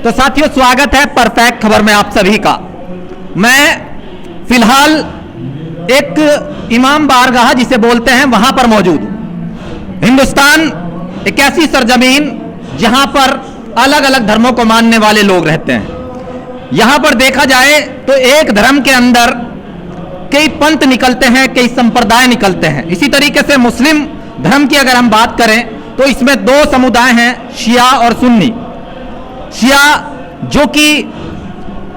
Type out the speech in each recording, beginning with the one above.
तो साथियों, स्वागत है परफेक्ट खबर में आप सभी का। मैं फिलहाल एक इमाम बारगाह जिसे बोलते हैं वहां पर मौजूद हूं। हिंदुस्तान एक ऐसी सरजमीन जहां पर अलग अलग धर्मों को मानने वाले लोग रहते हैं। यहां पर देखा जाए तो एक धर्म के अंदर कई पंथ निकलते हैं, कई संप्रदाय निकलते हैं। इसी तरीके से मुस्लिम धर्म की अगर हम बात करें तो इसमें दो समुदाय हैं, शिया और सुन्नी। शिया जो कि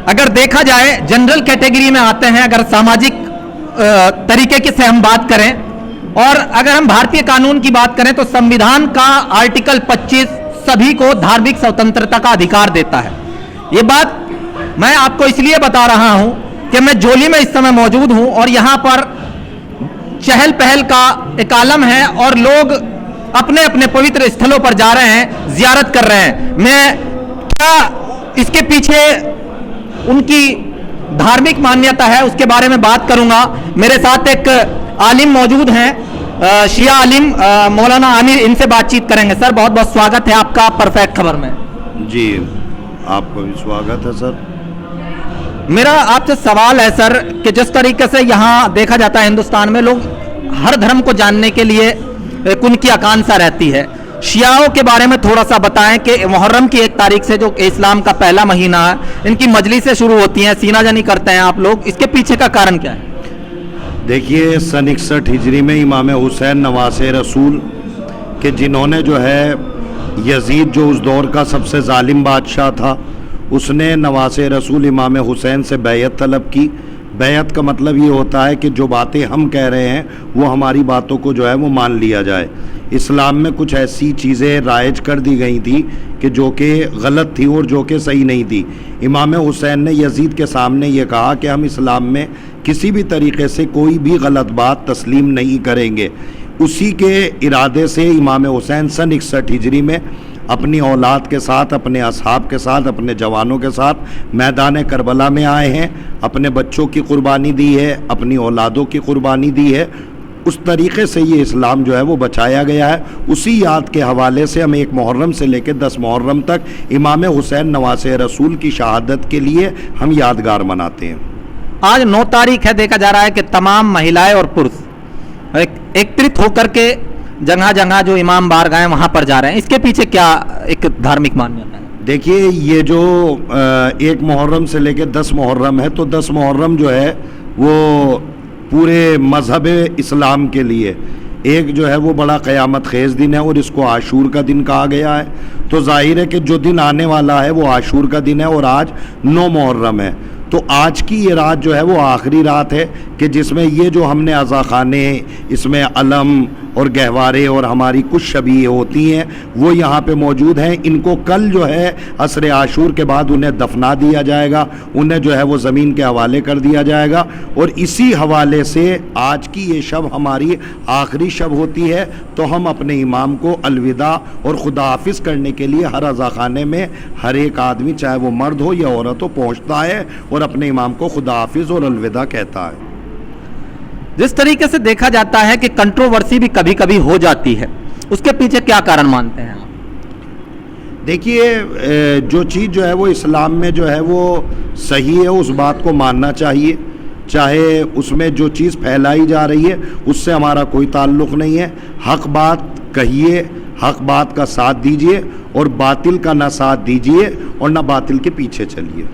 अगर देखा जाए जनरल कैटेगरी में आते हैं, अगर सामाजिक तरीके की से हम बात करें, और अगर हम भारतीय कानून की बात करें तो संविधान का आर्टिकल 25 सभी को धार्मिक स्वतंत्रता का अधिकार देता है। ये बात मैं आपको इसलिए बता रहा हूं कि मैं जोली में इस समय मौजूद हूं और यहां पर चहल पहल का एक आलम है और लोग अपने अपने पवित्र स्थलों पर जा रहे हैं, जियारत कर रहे हैं। मैं क्या इसके पीछे उनकी धार्मिक मान्यता है उसके बारे में बात करूंगा। मेरे साथ एक आलिम मौजूद हैं, शिया आलिम मौलाना आमिर, इनसे बातचीत करेंगे। सर, बहुत बहुत स्वागत है आपका परफेक्ट खबर में। जी, आपका भी स्वागत है सर। मेरा आपसे सवाल है सर कि जिस तरीके से यहाँ देखा जाता है हिंदुस्तान में लोग हर धर्म को जानने के लिए उनकी आकांक्षा रहती है। शियाओं के बारे में थोड़ा सा बताएं कि मुहर्रम की 1 तारीख से जो इस्लाम का पहला महीना है, इनकी मजलिसें शुरू होती हैं, सीना जनी करते हैं आप लोग, इसके पीछे का कारण क्या है? देखिए, सन 61 हिजरी में इमाम हुसैन नवासे रसूल के जिन्होंने जो है यजीद जो उस दौर का सबसे जालिम बादशाह था, उसने नवासे रसूल इमाम हुसैन से बैयत तलब की। बैयत का मतलब ये होता है कि जो बातें हम कह रहे हैं वो हमारी बातों को जो है वो मान लिया जाए। इस्लाम में कुछ ऐसी चीज़ें राइज कर दी गई थी कि जो कि गलत थी और जो कि सही नहीं थी। इमाम हुसैन ने यजीद के सामने ये कहा कि हम इस्लाम में किसी भी तरीके से कोई भी गलत बात तस्लीम नहीं करेंगे। उसी के इरादे से इमाम हुसैन सन 61 हिजरी में अपनी औलाद के साथ, अपने असहाब के साथ, अपने जवानों के साथ मैदान करबला में आए हैं, अपने बच्चों की कुर्बानी दी है, अपनी औलादों की कुर्बानी दी है। उस तरीके से ये इस्लाम जो है वो बचाया गया है। उसी याद के हवाले से हम 1 मुहर्रम से लेकर 10 मुहर्रम तक इमाम हुसैन नवासे रसूल की शहादत के लिए हम यादगार मनाते हैं। आज 9 तारीख है, देखा जा रहा है कि तमाम महिलाएं और पुरुष एकत्रित होकर के जगह जगह जो इमाम बारगाह वहां पर जा रहे हैं, इसके पीछे क्या एक धार्मिक मान्यता है? देखिए, ये जो 1 मुहर्रम से लेकर 10 मुहर्रम है, तो 10 मुहर्रम जो है वो पूरे मजहब इस्लाम के लिए एक जो है वो बड़ा क़यामत ख़ेज़ दिन है और इसको आशूर का दिन कहा गया है। तो जाहिर है कि जो दिन आने वाला है वो आशूर का दिन है और आज 9 मुहर्रम है। तो आज की ये रात जो है वो आखिरी रात है कि जिसमें ये जो हमने अज़ा खाने, इसमें अलम और गहवारे और हमारी कुछ शबीहें होती हैं वो यहाँ पे मौजूद हैं। इनको कल जो है असर आशूर के बाद उन्हें दफना दिया जाएगा, उन्हें जो है वो ज़मीन के हवाले कर दिया जाएगा। और इसी हवाले से आज की ये शब हमारी आखिरी शब होती है। तो हम अपने इमाम को अलविदा और खुदा हाफिज़ करने के लिए हर अज़ा खाने में हर एक आदमी, चाहे वो मर्द हो या औरत हो, पहुँचता है और अपने इमाम को खुदा हाफिज़ और अलविदा कहता है। जिस तरीके से देखा जाता है कि कंट्रोवर्सी भी कभी कभी हो जाती है, उसके पीछे क्या कारण मानते हैं आप? देखिए, जो चीज़ जो है वो इस्लाम में जो है वो सही है उस बात को मानना चाहिए, चाहे उसमें जो चीज़ फैलाई जा रही है उससे हमारा कोई ताल्लुक़ नहीं है। हक बात कहिए, हक बात का साथ दीजिए और बातिल का ना साथ दीजिए और ना बातिल के पीछे चलिए।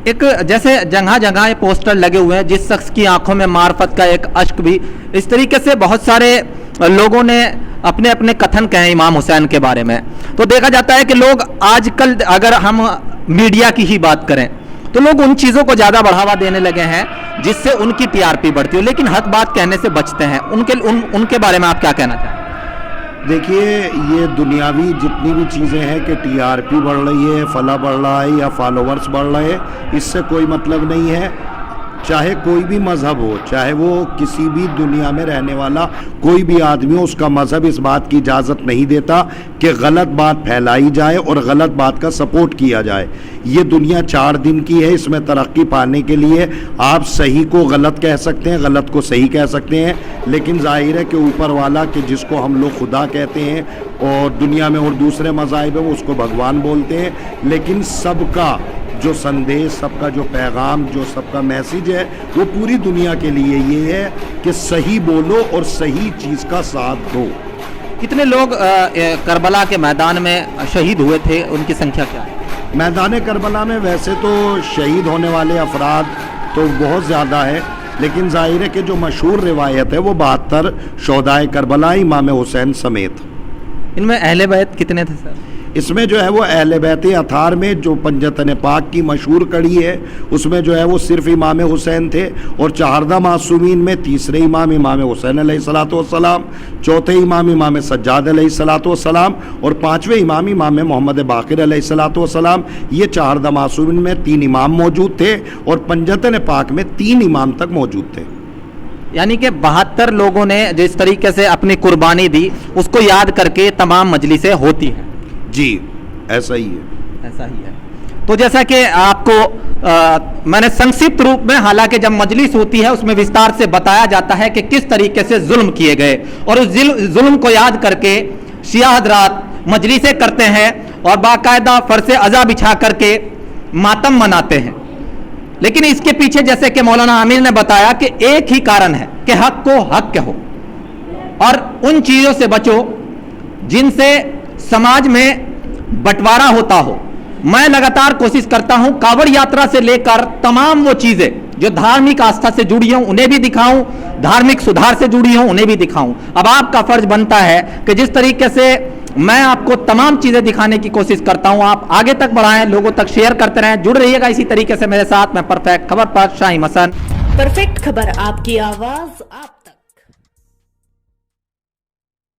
एक जैसे जगह जगह पोस्टर लगे हुए हैं, जिस शख्स की आंखों में मार्फत का एक अश्क भी, इस तरीके से बहुत सारे लोगों ने अपने अपने कथन कहे इमाम हुसैन के बारे में। तो देखा जाता है कि लोग आजकल, अगर हम मीडिया की ही बात करें तो लोग उन चीज़ों को ज़्यादा बढ़ावा देने लगे हैं जिससे उनकी टीआरपी बढ़ती हो, लेकिन हक बात कहने से बचते हैं। उनके बारे में आप क्या कहना चाहें? देखिए, ये दुनियावी जितनी भी चीज़ें हैं कि टीआरपी बढ़ रही है, फला बढ़ रहा है या फॉलोवर्स बढ़ रहे हैं, इससे कोई मतलब नहीं है। चाहे कोई भी मजहब हो, चाहे वो किसी भी दुनिया में रहने वाला कोई भी आदमी हो, उसका मजहब इस बात की इजाज़त नहीं देता कि गलत बात फैलाई जाए और गलत बात का सपोर्ट किया जाए। ये दुनिया 4 दिन की है, इसमें तरक्की पाने के लिए आप सही को गलत कह सकते हैं, गलत को सही कह सकते हैं, लेकिन जाहिर है कि ऊपर वाला कि जिसको हम लोग खुदा कहते हैं और दुनिया में और दूसरे मज़ाहिब है वो उसको भगवान बोलते हैं, लेकिन सबका जो संदेश, सबका जो पैगाम, जो सबका मैसेज है वो पूरी दुनिया के लिए ये है कि सही बोलो और सही चीज़ का साथ दो। कितने लोग करबला के मैदान में शहीद हुए थे, उनकी संख्या क्या है? मैदान करबला में वैसे तो शहीद होने वाले अफराद तो बहुत ज़्यादा है, लेकिन ज़ाहिर है कि जो मशहूर रिवायत है वो 72 शोहदाए करबला इमाम हुसैन समेत। इनमें अहले बैत कितने थे सर? इसमें जो है वो अहले बैत अथार में जो पंजतन पाक की मशहूर कड़ी है उसमें जो है वो सिर्फ इमाम हुसैन थे, और 14 मासूमीन में तीसरे इमाम इमाम हुसैन अलैहिस्सलातु वस्सलाम, चौथे इमाम इमाम सज्जाद अलैहिस्सलातु वस्सलाम और 5वें इमाम इमाम मोहम्मद बाक़िर अलैहिस्सलातु वस्सलाम। ये 14 मासूमीन में 3 इमाम मौजूद थे और पंजतन पाक में 3 इमाम तक मौजूद थे। यानी कि 72 लोगों ने जिस तरीके से अपनी कुर्बानी दी उसको याद करके तमाम मजलिसें होती हैं। जी ऐसा ही है, ऐसा ही है। तो जैसा कि आपको मैंने संक्षिप्त रूप में, हालांकि जब मजलिस होती है उसमें विस्तार से बताया जाता है कि किस तरीके से जुल्म किए गए, और उस जुल्म को याद करके शिया हजरात मजलिसें करते हैं और बाकायदा फरसे अज़ा बिछा करके मातम मनाते हैं। लेकिन इसके पीछे जैसे कि मौलाना आमिर ने बताया कि एक ही कारण है कि हक को हक कहो और उन चीज़ों से बचो जिनसे समाज में बंटवारा होता हो। मैं लगातार कोशिश करता हूं कांवड़ यात्रा से लेकर तमाम वो चीजें जो धार्मिक आस्था से जुड़ी हों उन्हें भी दिखाऊं, धार्मिक सुधार से जुड़ी हों उन्हें भी दिखाऊं। अब आपका फर्ज बनता है कि जिस तरीके से मैं आपको तमाम चीजें दिखाने की कोशिश करता हूं आप आगे तक बढ़ाएं, लोगों तक शेयर करते रहें, जुड़ रहिएगा इसी तरीके से मेरे साथ। मैं परफेक्ट खबर पर शाहिम हसन। परफेक्ट खबर, आपकी आवाज आप